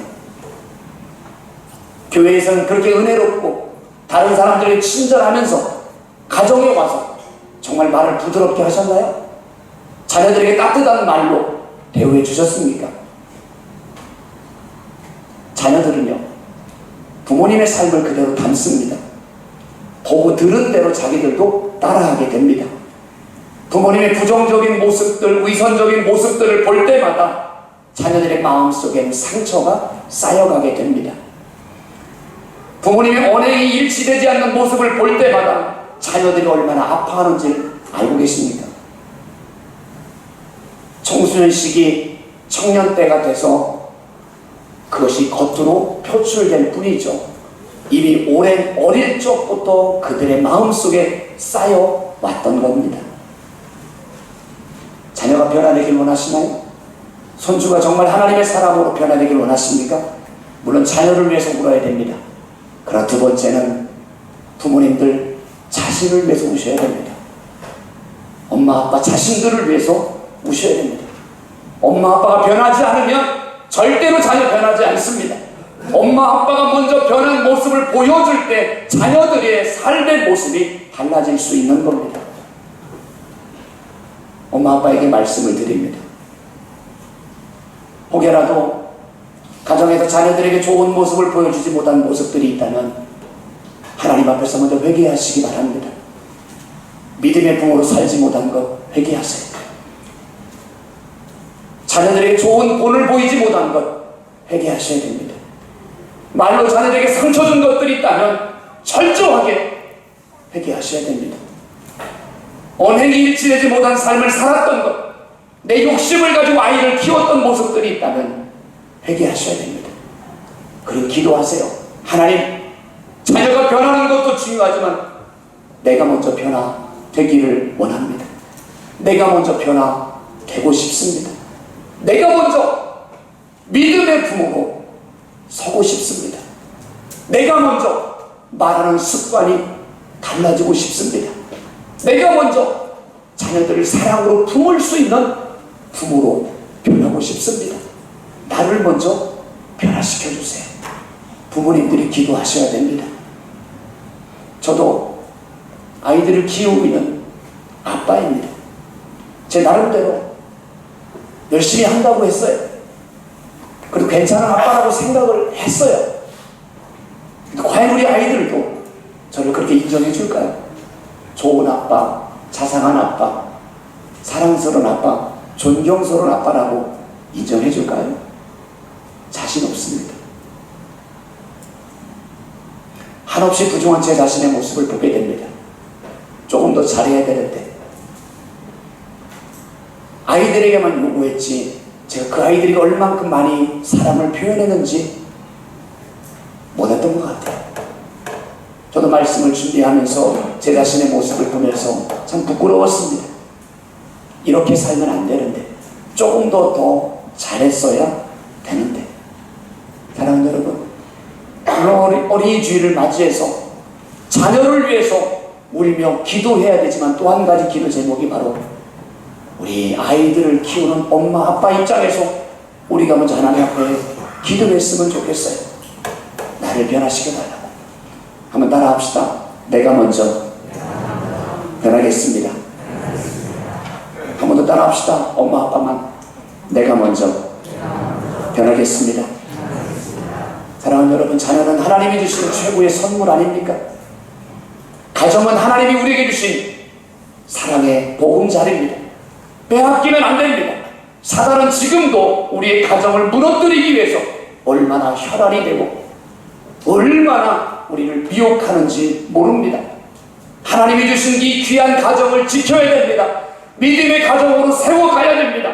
교회에서는 그렇게 은혜롭고 다른 사람들에게 친절하면서 가정에 와서 정말 말을 부드럽게 하셨나요? 자녀들에게 따뜻한 말로 대우해 주셨습니까? 자녀들은요, 부모님의 삶을 그대로 담습니다. 보고 들은 대로 자기들도 따라하게 됩니다. 부모님의 부정적인 모습들, 위선적인 모습들을 볼 때마다 자녀들의 마음속에는 상처가 쌓여가게 됩니다. 부모님의 언행이 일치되지 않는 모습을 볼 때마다 자녀들이 얼마나 아파하는지를 알고 계십니까? 청소년 시기, 청년 때가 돼서 그것이 겉으로 표출될 뿐이죠. 이미 오랜 어릴 적부터 그들의 마음속에 쌓여왔던 겁니다. 자녀가 변화되길 원하시나요? 손주가 정말 하나님의 사람으로 변화되길 원하십니까? 물론 자녀를 위해서 울어야 됩니다. 그러나 두 번째는 부모님들 자신을 위해서 우셔야 됩니다. 엄마 아빠 자신들을 위해서 우셔야 됩니다. 엄마 아빠가 변하지 않으면 절대로 자녀 변하지 않습니다. 엄마 아빠가 먼저 변한 모습을 보여줄 때 자녀들의 삶의 모습이 달라질 수 있는 겁니다. 엄마 아빠에게 말씀을 드립니다. 혹여라도 가정에서 자녀들에게 좋은 모습을 보여주지 못한 모습들이 있다면 하나님 앞에서 먼저 회개하시기 바랍니다. 믿음의 부모로 살지 못한 것 회개하세요. 자녀들에게 좋은 본을 보이지 못한 것 회개하셔야 됩니다. 말로 자녀들에게 상처 준 것들이 있다면 철저하게 회개하셔야 됩니다. 언행이 일치되지 못한 삶을 살았던 것, 내 욕심을 가지고 아이를 키웠던 모습들이 있다면 회개하셔야 됩니다. 그리고 기도하세요. 하나님, 자녀가 변하는 것도 중요하지만 내가 먼저 변화되기를 원합니다. 내가 먼저 변화되고 싶습니다. 내가 먼저 믿음의 부모로 서고 싶습니다. 내가 먼저 말하는 습관이 달라지고 싶습니다. 내가 먼저 자녀들을 사랑으로 품을 수 있는 부모로 변하고 싶습니다. 나를 먼저 변화시켜 주세요. 부모님들이 기도하셔야 됩니다. 저도 아이들을 키우고 있는 아빠입니다. 제 나름대로 열심히 한다고 했어요. 그리고 괜찮은 아빠라고 생각을 했어요. 과연 우리 아이들도 저를 그렇게 인정해 줄까요? 좋은 아빠, 자상한 아빠, 사랑스러운 아빠, 존경스러운 아빠라고 인정해 줄까요? 자신 없습니다. 한없이 부족한 제 자신의 모습을 보게 됩니다. 조금 더 잘해야 되는데 아이들에게만 요구했지 제가 그 아이들이 얼만큼 많이 사랑을 표현했는지 못했던 것 같아요. 저도 말씀을 준비하면서 제 자신의 모습을 보면서 참 부끄러웠습니다. 이렇게 살면 안 되는데 조금 더 잘했어야 되는데. 사랑하는 여러분, 어린이 주일을 맞이해서 자녀를 위해서 울며 기도해야 되지만 또 한 가지 기도 제목이 바로 우리 아이들을 키우는 엄마 아빠 입장에서 우리가 먼저 하나님 앞에 기도했으면 좋겠어요. 나를 변화시켜 달라고. 한번 따라합시다. 내가 먼저 변하겠습니다. 한 번 더 따라합시다. 엄마 아빠만 내가 먼저 변하겠습니다. 사랑하는 여러분, 자녀는 하나님이 주시는 최고의 선물 아닙니까? 가정은 하나님이 우리에게 주신 사랑의 보금자리입니다. 빼앗기면 안 됩니다. 사단은 지금도 우리의 가정을 무너뜨리기 위해서 얼마나 혈안이 되고 얼마나 우리를 미혹하는지 모릅니다. 하나님이 주신 이 귀한 가정을 지켜야 됩니다. 믿음의 가정으로 세워가야 됩니다.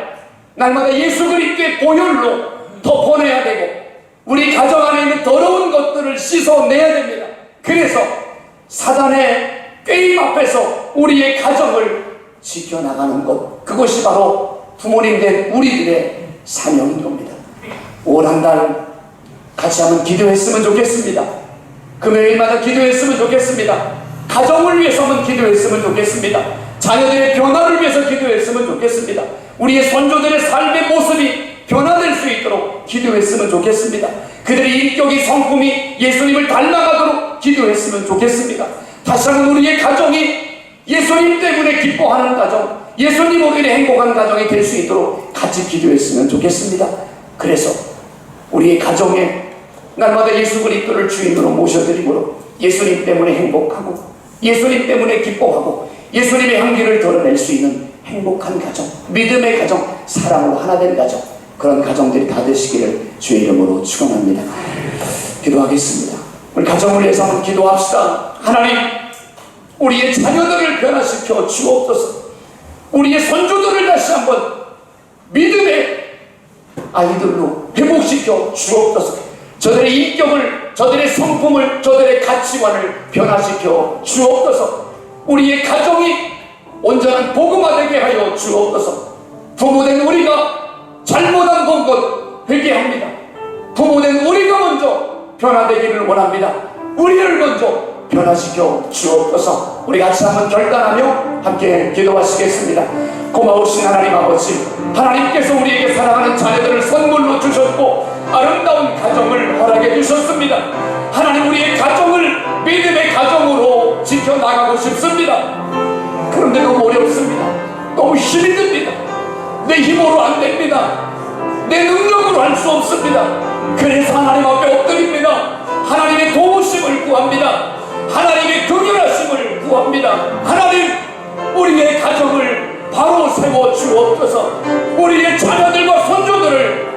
날마다 예수 그리스도의 보혈로 덮어내야 되고 우리 가정 안에 있는 더러운 것들을 씻어내야 됩니다. 그래서 사단의 게임 앞에서 우리의 가정을 지켜나가는 것, 그것이 바로 부모님 된 우리들의 사명인 겁니다. 올 한 달 같이 한번 기도했으면 좋겠습니다. 금요일마다 기도했으면 좋겠습니다. 가정을 위해서 한번 기도했으면 좋겠습니다. 자녀들의 변화를 위해서 기도했으면 좋겠습니다. 우리의 선조들의 삶의 모습이 변화될 수 있도록 기도했으면 좋겠습니다. 그들의 인격이 성품이 예수님을 닮아가도록 기도했으면 좋겠습니다. 다시 한번 우리의 가정이 예수님 때문에 기뻐하는 가정, 예수님으로 인해 행복한 가정이 될 수 있도록 같이 기도했으면 좋겠습니다. 그래서 우리의 가정에 날마다 예수 그리스도를 주인으로 모셔드리므로 예수님 때문에 행복하고 예수님 때문에 기뻐하고 예수님의 향기를 드러낼 수 있는 행복한 가정, 믿음의 가정, 사랑으로 하나 된 가정, 그런 가정들이 다 되시기를 주의 이름으로 축원합니다. 기도하겠습니다. 우리 가정을 위해서 한번 기도합시다. 하나님, 우리의 자녀들을 변화시켜 주옵소서. 우리의 선조들을 다시 한번 믿음의 아이들로 회복시켜 주옵소서. 저들의 인격을, 저들의 성품을, 저들의 가치관을 변화시켜 주옵소서. 우리의 가정이 온전한 복음화되게 하여 주옵소서. 부모된 우리가 잘못한 것 회개합니다. 부모된 우리가 먼저 변화되기를 원합니다. 우리를 먼저 변화시켜 주옵소서. 우리 같이 한번 결단하며 함께 기도하시겠습니다. 고마우신 하나님 아버지, 하나님께서 우리에게 사랑하는 자녀들을 선물로 주셨고 아름다운 가정을 허락해 주셨습니다. 하나님, 우리의 가정을 믿음의 가정으로 지켜나가고 싶습니다. 그런데 너무 어렵습니다. 너무 힘이 듭니다. 내 힘으로 안 됩니다. 내 능력으로 할 수 없습니다. 그래서 하나님 앞에 엎드립니다. 하나님의 도우심을 구합니다. 하나님의 긍휼하심을 구합니다. 하나님, 우리의 가정을 바로 세워 주옵소서. 우리의 자녀들과 손주들을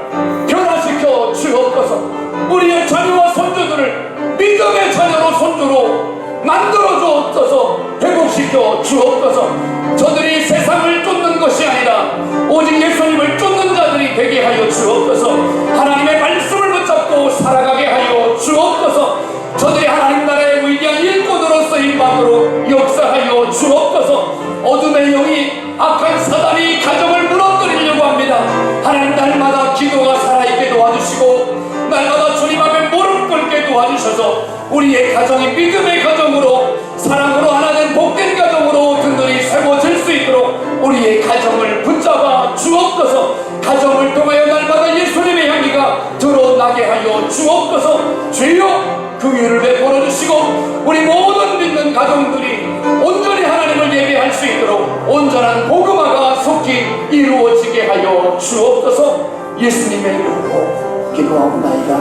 변화시켜 주옵소서. 우리의 자녀와 손주들을 믿음의 자녀로 손주로 만들어 주옵소서. 회복시켜 주옵소서. 저들이 세상을 쫓는 것이 아니라 오직 예수님을 쫓는 자들이 되게 하여 주옵소서. 하나님의 말씀을 붙잡고 살아가게 하여 주옵소서. 저들이 하나님 나라의 위대한 일꾼으로 쓰임받도록 역사하여 주옵소서. 어둠의 영이, 악한 사단이 가정을 무너뜨리려고 합니다. 하나님, 날마다 기도가 살아있게 도와주시고 날마다 주님 앞에 무릎 꿇게 도와주셔서 우리의 가정이 믿음의 가정으로, 사랑으로 하나 된 복된 가정으로 든든히 세워질 수 있도록 우리의 가정을 붙잡아 주옵소서. 가정을 통하여 날마다 예수님의 향기가 드러나게 하여 주옵소서. 주여, 긍휼을 베풀어 주시고 우리 모든 믿는 가정들이 온전히 하나님을 예배할 수 있도록 온전한 복음화가 속히 이루어지게 하여 주옵소서. 예수님의 이름으로 기도하옵나이다.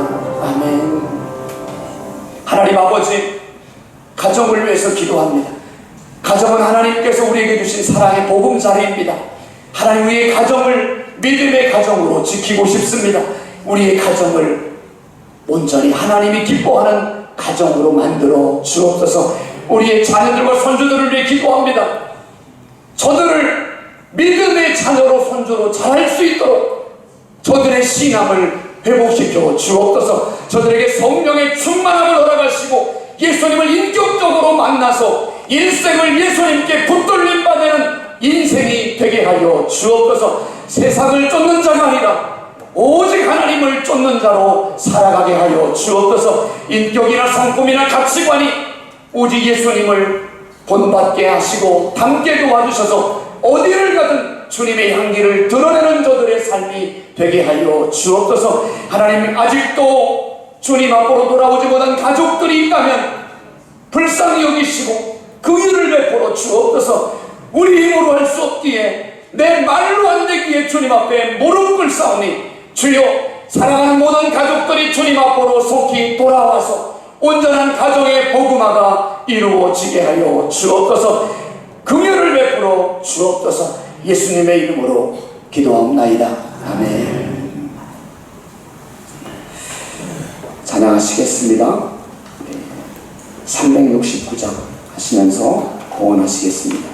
아멘. 하나님 아버지, 가정을 위해서 기도합니다. 가정은 하나님께서 우리에게 주신 사랑의 보금자리입니다. 하나님, 우리의 가정을 믿음의 가정으로 지키고 싶습니다. 우리의 가정을 온전히 하나님이 기뻐하는 가정으로 만들어 주옵소서. 우리의 자녀들과 손주들을 위해 기도합니다. 저들을 믿음의 자녀로 손주로 자랄 수 있도록 저들의 신앙을 회복시켜 주옵소서. 저들에게 성령의 충만함을 허락하시고 예수님을 인격적으로 만나서 일생을 예수님께 붙들림 받는 인생이 되게 하여 주옵소서. 세상을 쫓는 자가 아니라 오직 하나님을 쫓는 자로 살아가게 하여 주옵소서. 인격이나 성품이나 가치관이 오직 예수님을 본받게 하시고 닮게 도와주셔서 어디를 가든 주님의 향기를 드러내는 저들의 삶이 되게 하여 주옵소서. 하나님, 아직도 주님 앞으로 돌아오지 못한 가족들이 있다면 불쌍히 여기시고 긍휼을 베풀어 주옵소서. 우리 힘으로 할 수 없기에, 내 말로 안 되기에 주님 앞에 무릎 꿇사오니 주여, 사랑하는 모든 가족들이 주님 앞으로 속히 돌아와서 온전한 가정의 복음화가 이루어지게 하여 주옵소서. 긍휼을 베풀어 주옵소서. 예수님의 이름으로 기도하옵나이다. 아멘. 찬양하시겠습니다. 369장 하시면서 고언하시겠습니다.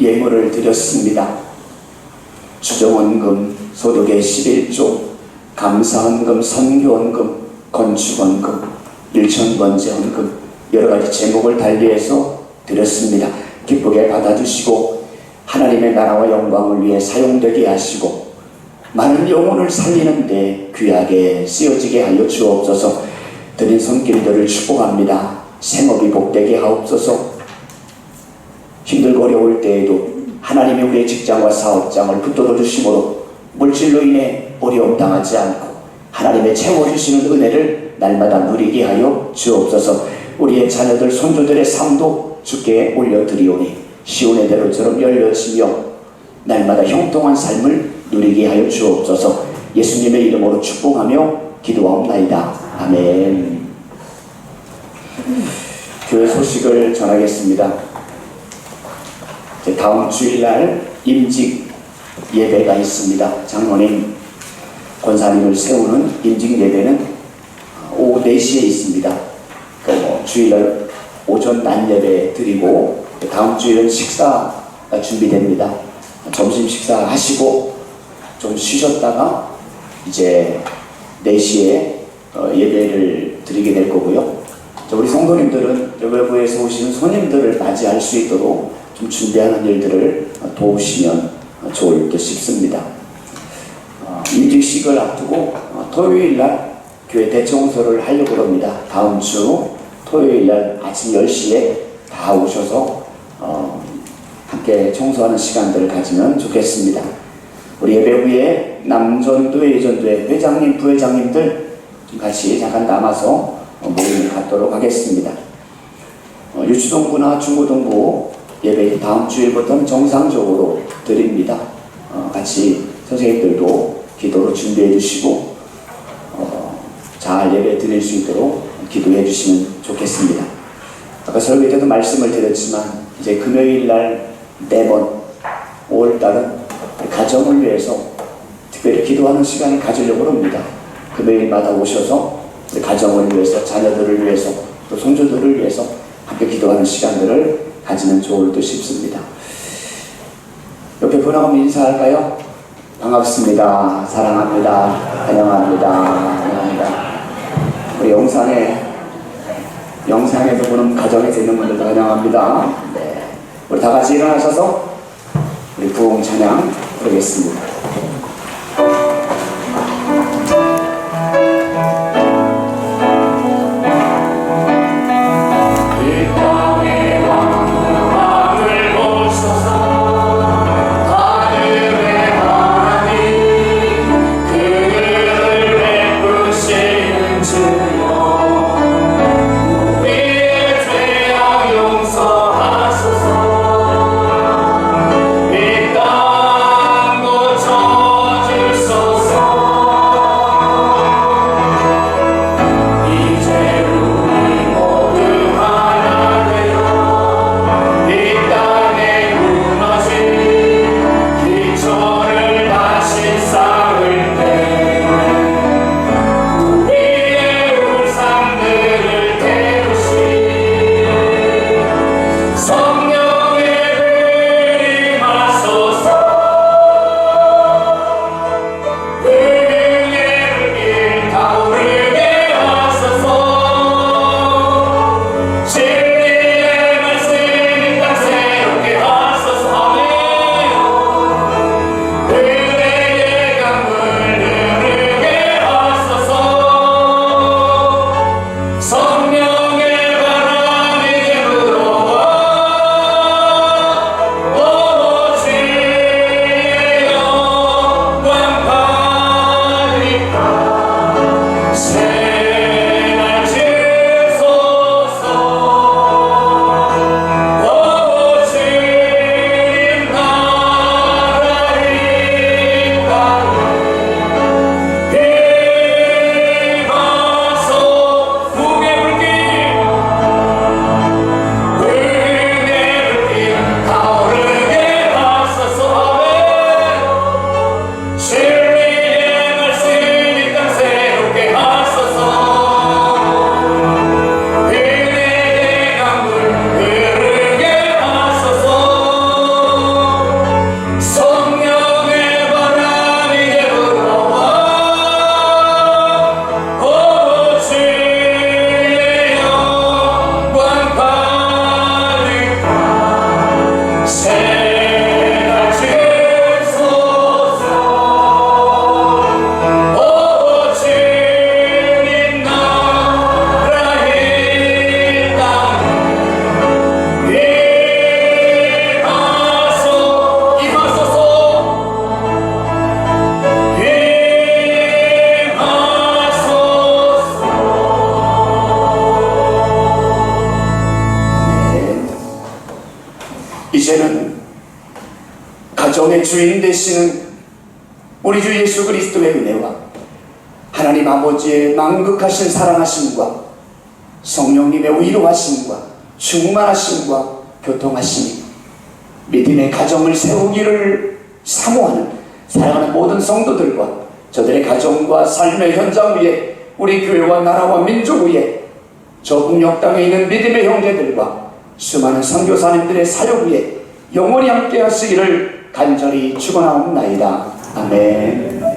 예물을 드렸습니다. 주정원금, 소득의 11조, 감사헌금, 선교헌금, 건축헌금, 일천번제헌금 여러가지 제목을 달리해서 드렸습니다. 기쁘게 받아주시고 하나님의 나라와 영광을 위해 사용되게 하시고 많은 영혼을 살리는 데 귀하게 쓰여지게 하여 주옵소서. 드린 손길들을 축복합니다. 생업이 복되게 하옵소서. 힘들고 어려울 때에도 하나님이 우리의 직장과 사업장을 붙들어 주심으로 물질로 인해 어려움 당하지 않고 하나님의 채워주시는 은혜를 날마다 누리게 하여 주옵소서. 우리의 자녀들 손주들의 삶도 주께 올려드리오니 시온의 대로처럼 열려지며 날마다 형통한 삶을 누리게 하여 주옵소서. 예수님의 이름으로 축복하며 기도하옵나이다. 아멘. 교회 소식을 전하겠습니다. 다음 주일날 임직 예배가 있습니다. 장로님, 권사님을 세우는 임직 예배는 오후 4시에 있습니다. 주일날 오전 낮 예배 드리고 다음 주일은 식사가 준비됩니다. 점심 식사 하시고 좀 쉬셨다가 이제 4시에 예배를 드리게 될 거고요. 우리 성도님들은 외부에서 오시는 손님들을 맞이할 수 있도록 좀 준비하는 일들을 도우시면 좋을 듯 싶습니다. 임직식을 앞두고 토요일날 교회 대청소를 하려고 합니다. 다음 주 토요일날 아침 10시에 다 오셔서 함께 청소하는 시간들을 가지면 좋겠습니다. 우리 예배 후에 남전도회, 예전도회 회장님, 부회장님들 좀 같이 잠깐 남아서 모임을 갖도록 하겠습니다. 유치동부나 중고등부 예배 다음 주일부터는 정상적으로 드립니다. 같이 선생님들도 기도로 준비해 주시고 잘 예배 드릴 수 있도록 기도해 주시면 좋겠습니다. 아까 설교 때도 말씀을 드렸지만 이제 금요일 날 4번 5월달은 가정을 위해서 특별히 기도하는 시간을 가지려고 합니다. 금요일마다 오셔서 우리 가정을 위해서, 자녀들을 위해서, 또 손주들을 위해서 함께 기도하는 시간들을 가지면 좋을 듯 싶습니다. 옆에 분하고 인사할까요? 반갑습니다. 사랑합니다. 환영합니다. 환영합니다. 우리 영상에서 보는 가정에서 있는 분들도 환영합니다. 네. 우리 다 같이 일어나셔서 우리 부흥 찬양 부르겠습니다. 이제는 가정의 주인 되시는 우리 주 예수 그리스도의 은혜와 하나님 아버지의 만극하신 사랑하심과 성령님의 위로하심과 충만하심과 교통하심이 믿음의 가정을 세우기를 사모하는 사랑하는 모든 성도들과 저들의 가정과 삶의 현장 위에 우리 교회와 나라와 민족 위에 저 북녘 땅에 있는 믿음의 형제들과 수많은 선교사님들의 사역 위에 영원히 함께 하시기를 간절히 축원하옵나이다. 아멘.